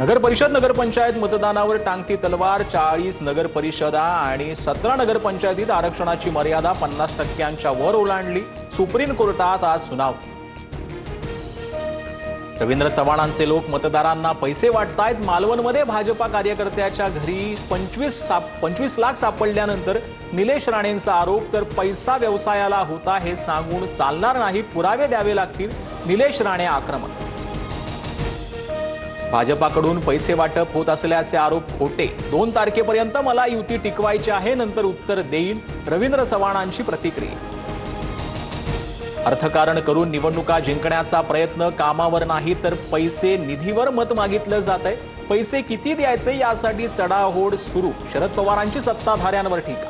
नगर परिषद नगरपंचायत मतदानावर टांगती तलवार। 40 नगर परिषदा आणि 17 नगरपंचायतीत आरक्षणाची मर्यादा 50% वर ओलांडली। सुप्रीम कोर्टात आज सुनावणी। रवींद्र चव्हाणांचे लोक मतदारांना पैसे वाटतायत। मालवणमध्ये भाजपा कार्यकर्त्याच्या घरी 25 लाख सापडल्यानंतर निलेश राणेंचा आरोप, तर पैसा व्यवसायाला होता हे सांगून चालणार नाही, पुरावे द्यावे लागतील। निलेश राणे आक्रमक। भाजपाकडून पैसे वाटप होत असल्याचे आरोप खोटे। 2 तारखेपर्यंत मला युती टिकवायची आहे, नंतर उत्तर देईन। रवींद्र चव्हाणांची प्रतिक्रिया। अर्थकारण करून निवडणुका जिंकण्याचा प्रयत्न, कामावर नाही तर पैसे निधीवर मत मागितलं जातंय। पैसे किती द्यायचे यासाठी चढाओढ सुरू। शरद पवारांची सत्ताधाऱ्यांवर टीका।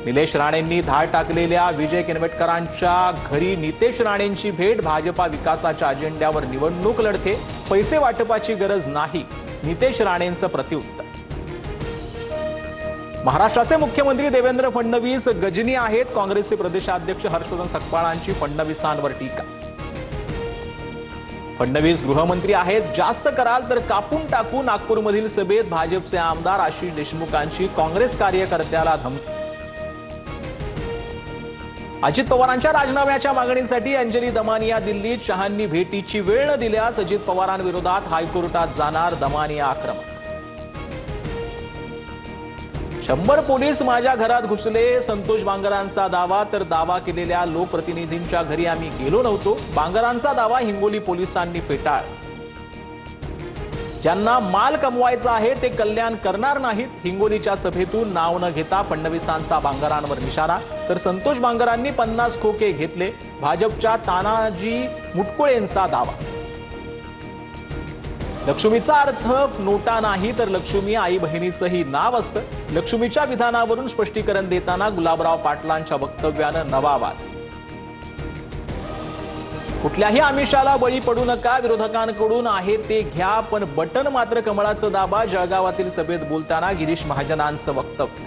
निलेश राणेंनी धाड टाकलेल्या विजय किनवटकरांच्या घरी नितेश राणेंची भेट। भाजपा विकासाच्या अजेंड्यावर निवडणूक लढते, पैसे वाटपाची गरज नाही, नितेश राणेंचं प्रत्युत्तर। महाराष्ट्राचे मुख्यमंत्री देवेंद्र फडणवीस गजनी आहेत। काँग्रेसचे प्रदेशाध्यक्ष हर्षवर्धन सकपाळांची फडणवीसांवर टीका। फडणवीस गृहमंत्री आहेत, जास्त कराल तर कापून टाकू। नागपूरमधील सभेत भाजपचे आमदार आशिष देशमुखांची काँग्रेस कार्यकर्त्याला धमकी। अजित पवारांच्या राजीनाम्याच्या मागणीसाठी अंजली दमानिया दिल्लीत। शहांनी भेटीची वेळ न दिल्यास अजित पवारांविरोधात हायकोर्टात जाणार। दमानिया आक्रमक। 100 पोलीस माझ्या घरात घुसले, संतोष बांगरांचा दावा। तर दावा केलेल्या लोकप्रतिनिधींच्या घरी आम्ही गेलो नव्हतो। बांगरांचा दावा हिंगोली पोलिसांनी फेटाळला। ज्यांना माल कमवायचा आहे ते कल्याण करणार नाहीत। हिंगोलीच्या सभेतून नाव न घेता फडणवीसांचा बांगरांवर निशाणा। तर संतोष बांगरांनी 50 खोके घेतले। भाजपच्या तानाजी मुटकुळेंचा दावा। लक्ष्मीचा अर्थ नोटा नाही तर लक्ष्मी आई बहिणीचंही नाव असतं। लक्ष्मीच्या विधानावरून स्पष्टीकरण देताना गुलाबराव पाटलांच्या वक्तव्यानं नवा वाद। कुठल्याही आमिषाला बळी पडू नका। विरोधकांकडून आहे ते घ्या, पण बटन मात्र कमळाचं दाबा। जळगावातील सभेत बोलताना गिरीश महाजनांचं वक्तव्य।